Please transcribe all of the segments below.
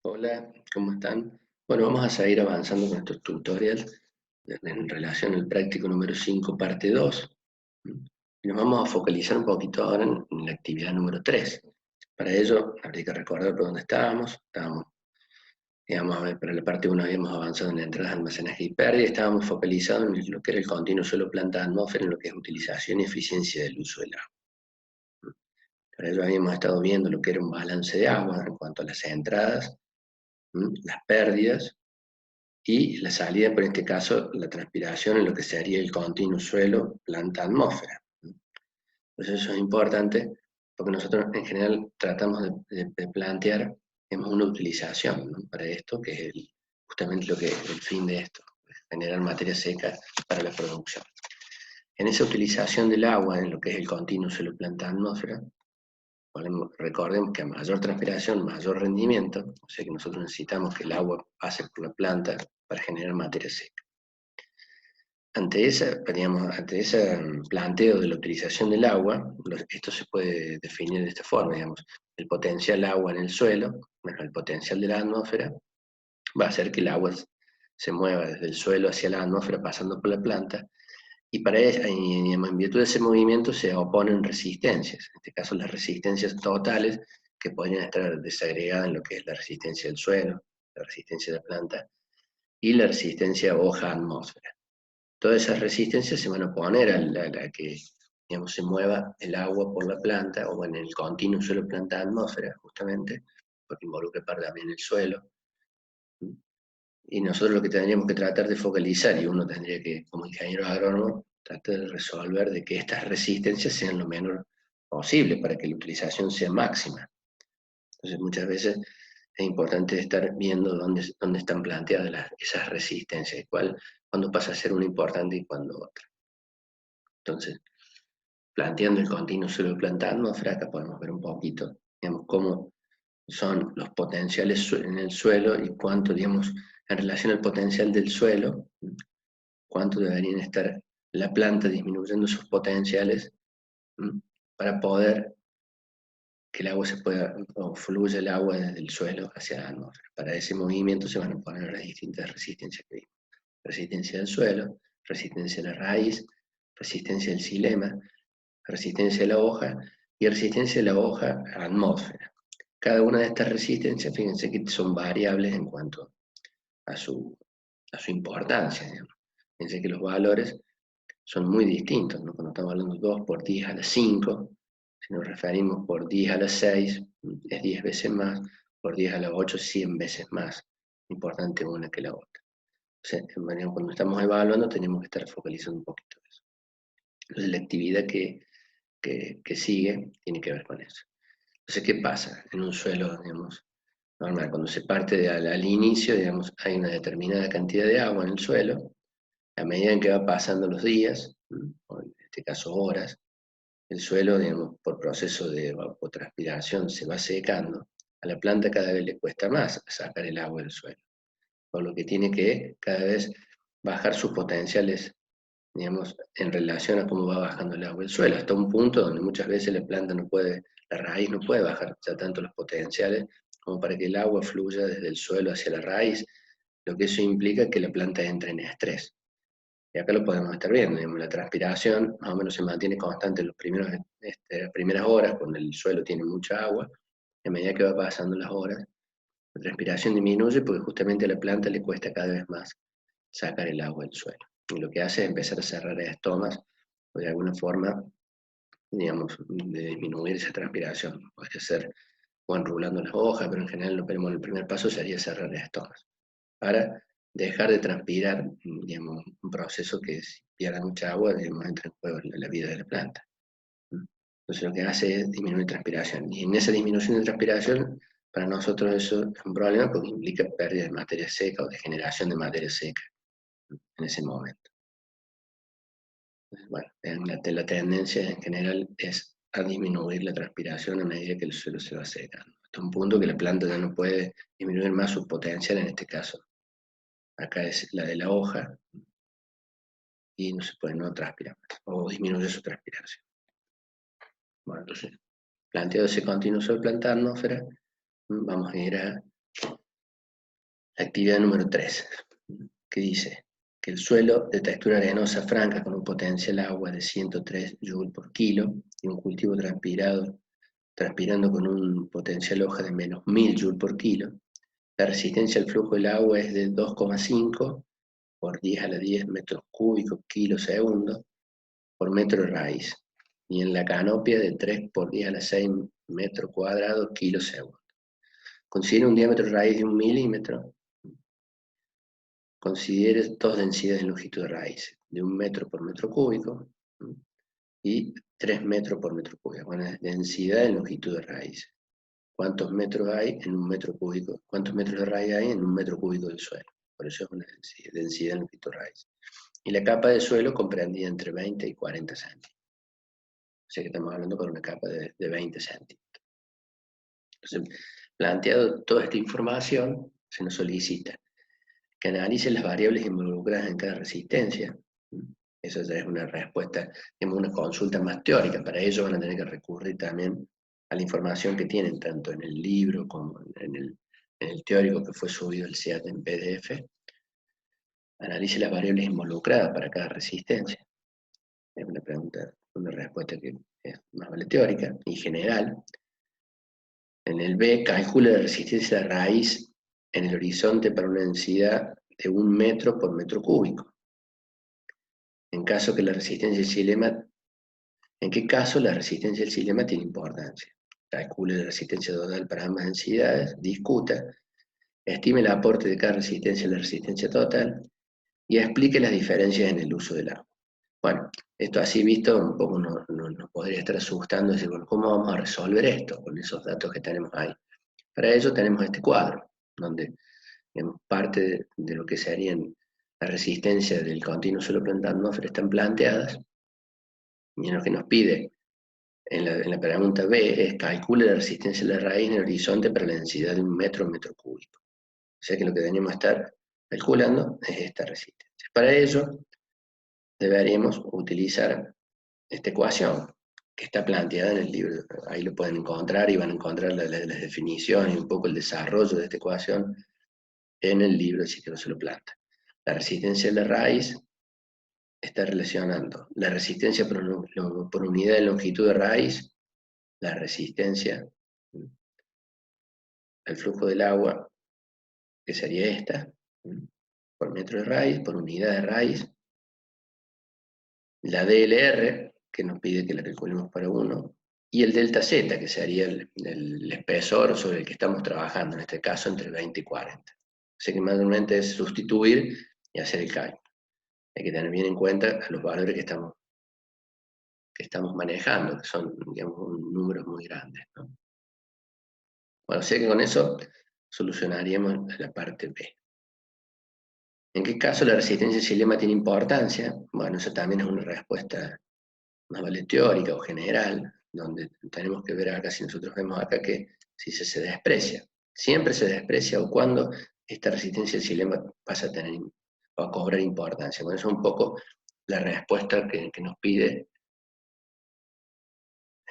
Hola, ¿cómo están? Bueno, vamos a seguir avanzando con estos tutorials en relación al práctico número 5, parte 2. Y nos vamos a focalizar un poquito ahora en la actividad número 3. Para ello, habría que recordar por dónde estábamos. Digamos, para la parte 1 habíamos avanzado en entradas, almacenaje y pérdida, y estábamos focalizados en lo que era el continuo suelo planta atmósfera, en lo que es utilización y eficiencia del uso del agua. Para ello habíamos estado viendo lo que era un balance de agua en cuanto a las entradas, las pérdidas, y la salida, por este caso, la transpiración en lo que sería el continuo suelo, planta, atmósfera. Entonces eso es importante porque nosotros en general tratamos de plantear una utilización, ¿no?, para esto, que es justamente el fin de esto, generar materia seca para la producción. En esa utilización del agua, en lo que es el continuo suelo, planta, atmósfera, recordemos que a mayor transpiración, mayor rendimiento, o sea que nosotros necesitamos que el agua pase por la planta para generar materia seca. Ante ese planteo de la utilización del agua, esto se puede definir de esta forma, digamos, el potencial agua en el suelo, bueno, el potencial de la atmósfera, va a hacer que el agua se mueva desde el suelo hacia la atmósfera pasando por la planta, y para eso, en virtud de ese movimiento se oponen resistencias, en este caso las resistencias totales, que podrían estar desagregadas en lo que es la resistencia del suelo, la resistencia de la planta, y la resistencia hoja-atmósfera. Todas esas resistencias se van a oponer a que, digamos, se mueva el agua por la planta, o en el continuo suelo planta-atmósfera, justamente, porque involucra también el suelo. Y nosotros lo que tendríamos que tratar de focalizar, y uno tendría que, como ingeniero agrónomo, tratar de resolver de que estas resistencias sean lo menor posible para que la utilización sea máxima. Entonces muchas veces es importante estar viendo dónde están planteadas esas resistencias, y cuándo pasa a ser una importante y cuándo otra. Entonces, planteando el continuo suelo planta atmósfera, acá podemos ver un poquito, digamos, cómo son los potenciales en el suelo y cuánto, digamos, en relación al potencial del suelo, cuánto deberían estar la planta disminuyendo sus potenciales para poder que el agua o fluya el agua desde el suelo hacia la atmósfera. Para ese movimiento se van a poner las distintas resistencias que vimos. Resistencia del suelo, resistencia de la raíz, resistencia del xilema, resistencia de la hoja y resistencia de la hoja a la atmósfera. Cada una de estas resistencias, fíjense que son variables en cuanto a su importancia, digamos. Fíjense que los valores son muy distintos, ¿no? Cuando estamos hablando de 2 por 10 a la 5, si nos referimos por 10 a la 6, es 10 veces más, por 10 a la 8, 100 veces más importante una que la otra. O sea, cuando estamos evaluando tenemos que estar focalizando un poquito en eso. Entonces la actividad que sigue tiene que ver con eso. Entonces, ¿qué pasa en un suelo, digamos, normal? Cuando se parte al inicio, digamos, hay una determinada cantidad de agua en el suelo. A medida en que va pasando los días, o en este caso horas, el suelo, digamos, por proceso de evapotranspiración se va secando. A la planta cada vez le cuesta más sacar el agua del suelo, por lo que tiene que cada vez bajar sus potenciales, digamos, en relación a cómo va bajando el agua del suelo, hasta un punto donde muchas veces la raíz no puede bajar ya tanto los potenciales como para que el agua fluya desde el suelo hacia la raíz, lo que eso implica que la planta entre en estrés. Y acá lo podemos estar viendo, digamos, la transpiración más o menos se mantiene constante en las primeras horas, cuando el suelo tiene mucha agua. A medida que va pasando las horas, la transpiración disminuye porque justamente a la planta le cuesta cada vez más sacar el agua del suelo. Y lo que hace es empezar a cerrar estomas, o de alguna forma, digamos, de disminuir esa transpiración. Puede ser o enrulando las hojas, pero en general el primer paso sería cerrar estomas, para dejar de transpirar, digamos, un proceso que si pierde mucha agua, digamos, entra en juego la vida de la planta. Entonces lo que hace es disminuir transpiración. Y en esa disminución de transpiración, para nosotros eso es un problema porque implica pérdida de materia seca o de generación de materia seca en ese momento. Entonces, bueno, la tendencia en general es a disminuir la transpiración a medida que el suelo se va secando. Hasta un punto que la planta ya no puede disminuir más su potencial, en este caso. Acá es la de la hoja, y no se puede no transpirar más, o disminuye su transpiración. Bueno, entonces, planteado ese continuo sobre planta atmósfera, vamos a ir a Actividad número 3, que dice que el suelo de textura arenosa franca con un potencial agua de 103 Joule por kilo y un cultivo transpirando con un potencial hoja de menos 1000 Joule por kilo, la resistencia al flujo del agua es de 2,5 por 10 a la 10 metros cúbicos kilo segundo por metro de raíz, y en la canopia de 3 por 10 a la 6 metros cuadrados kilo segundo. Considera un diámetro de raíz de 1 milímetro. Considere dos densidades de longitud de raíz, de 1 metro por metro cúbico y 3 metros por metro cúbico. Bueno, densidad de longitud de raíz. ¿Cuántos metros hay en 1 metro cúbico? ¿Cuántos metros de raíz hay en 1 metro cúbico del suelo? Por eso es una densidad de longitud de raíz. Y la capa de suelo comprendida entre 20 y 40 centímetros. O sea que estamos hablando con una capa de 20 centímetros. Entonces, planteado toda esta información, se nos solicita que analice las variables involucradas en cada resistencia. Esa ya es una respuesta, es una consulta más teórica. Para ello van a tener que recurrir también a la información que tienen, tanto en el libro como en el teórico que fue subido al CIAT en PDF. Analice las variables involucradas para cada resistencia. Es una pregunta, una respuesta que es más vale teórica y general. En el B, calcula la resistencia de raíz en el horizonte para una densidad de 1 metro por metro cúbico. En caso que la resistencia del xilema, ¿en qué caso la resistencia del xilema tiene importancia? Calcule la resistencia total para ambas densidades, discuta, estime el aporte de cada resistencia a la resistencia total y explique las diferencias en el uso del agua. Bueno, esto así visto un poco nos podría estar asustando, decir, bueno, ¿cómo vamos a resolver esto con esos datos que tenemos ahí? Para ello tenemos este cuadro, donde en parte de lo que serían la resistencia del continuo suelo planta atmósfera están planteadas, y en lo que nos pide en la pregunta B es calcule la resistencia de la raíz en el horizonte para la densidad de 1 metro en metro cúbico. O sea que lo que tenemos que estar calculando es esta resistencia. Para ello deberíamos utilizar esta ecuación que está planteada en el libro. Ahí lo pueden encontrar y van a encontrar las definiciones y un poco el desarrollo de esta ecuación en el libro si que no se lo planta. La resistencia de la raíz está relacionando la resistencia por unidad de longitud de raíz, la resistencia al flujo del agua, que sería esta, por metro de raíz, por unidad de raíz, la DLR, que nos pide que la calculemos para 1, y el delta Z, que sería el espesor sobre el que estamos trabajando, en este caso entre 20 y 40. O sea que mayormente es sustituir y hacer el cálculo. Hay que tener bien en cuenta los valores que estamos manejando, que son, digamos, números muy grandes, ¿no? Bueno, sé que con eso solucionaríamos la parte B. ¿En qué caso la resistencia xilema tiene importancia? Bueno, eso también es una respuesta más vale teórica o general, donde tenemos que ver acá, si nosotros vemos acá que si se desprecia, siempre se desprecia o cuando esta resistencia xilema pasa a tener o a cobrar importancia. Bueno, eso es un poco la respuesta que nos pide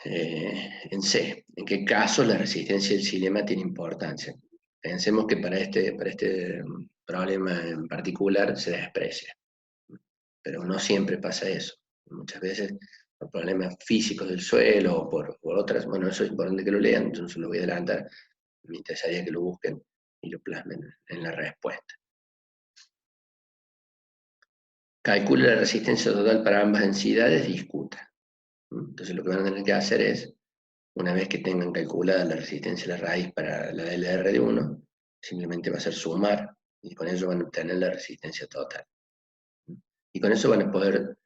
en C. ¿En qué caso la resistencia del xilema tiene importancia? Pensemos que para este problema en particular se desprecia, pero no siempre pasa eso. Muchas veces por problemas físicos del suelo o por otras, bueno, eso es importante que lo lean, entonces lo voy a adelantar, me interesaría que lo busquen y lo plasmen en la respuesta. Calcule la resistencia total para ambas densidades, discuta. Entonces lo que van a tener que hacer es, una vez que tengan calculada la resistencia de la raíz para la DLR de 1, simplemente va a ser sumar, y con ello van a obtener la resistencia total. Y con eso van a poder,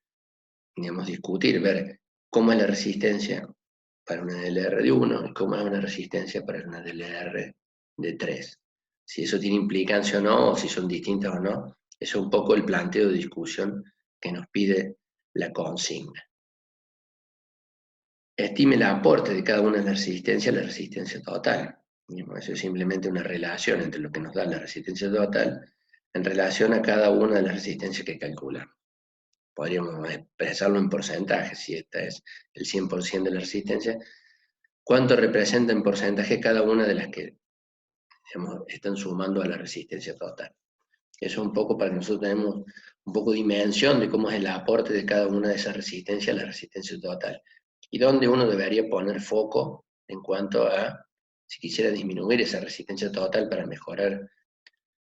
digamos, discutir, ver cómo es la resistencia para una DLR de 1 y cómo es una resistencia para una DLR de 3. Si eso tiene implicancia o no, o si son distintas o no, eso es un poco el planteo de discusión que nos pide la consigna. Estime el aporte de cada una de las resistencias a la resistencia total. Eso es simplemente una relación entre lo que nos da la resistencia total en relación a cada una de las resistencias que calculamos. Podríamos expresarlo en porcentaje, si esta es el 100% de la resistencia, ¿cuánto representa en porcentaje cada una de las que digamos, están sumando a la resistencia total. Eso es un poco para que nosotros tenemos un poco de dimensión de cómo es el aporte de cada una de esas resistencias a la resistencia total. Y dónde uno debería poner foco en cuanto a, si quisiera disminuir esa resistencia total para mejorar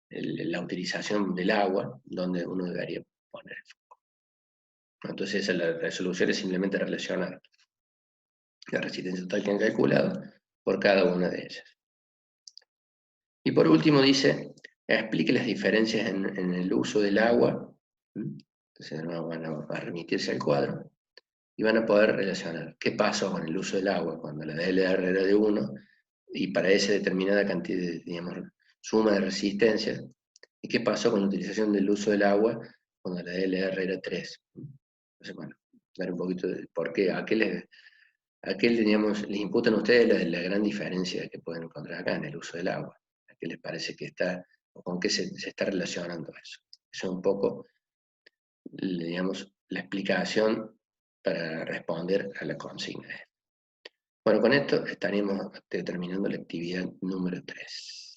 la utilización del agua, donde uno debería poner el foco. Entonces la resolución es simplemente relacionar la resistencia total que han calculado por cada una de ellas. Y por último dice, explique las diferencias en el uso del agua. Entonces van a remitirse al cuadro y van a poder relacionar qué pasó con el uso del agua cuando la DLR era de 1 y para esa determinada cantidad, digamos, suma de resistencia, y qué pasó con la utilización del uso del agua cuando la DLR era 3. Entonces, bueno, dar un poquito de por qué, digamos, les imputan a ustedes la gran diferencia que pueden encontrar acá en el uso del agua. ¿A qué les parece que está, o con qué se está relacionando eso? Eso es un poco, digamos, la explicación para responder a la consigna. Bueno, con esto estaríamos terminando la actividad número 3.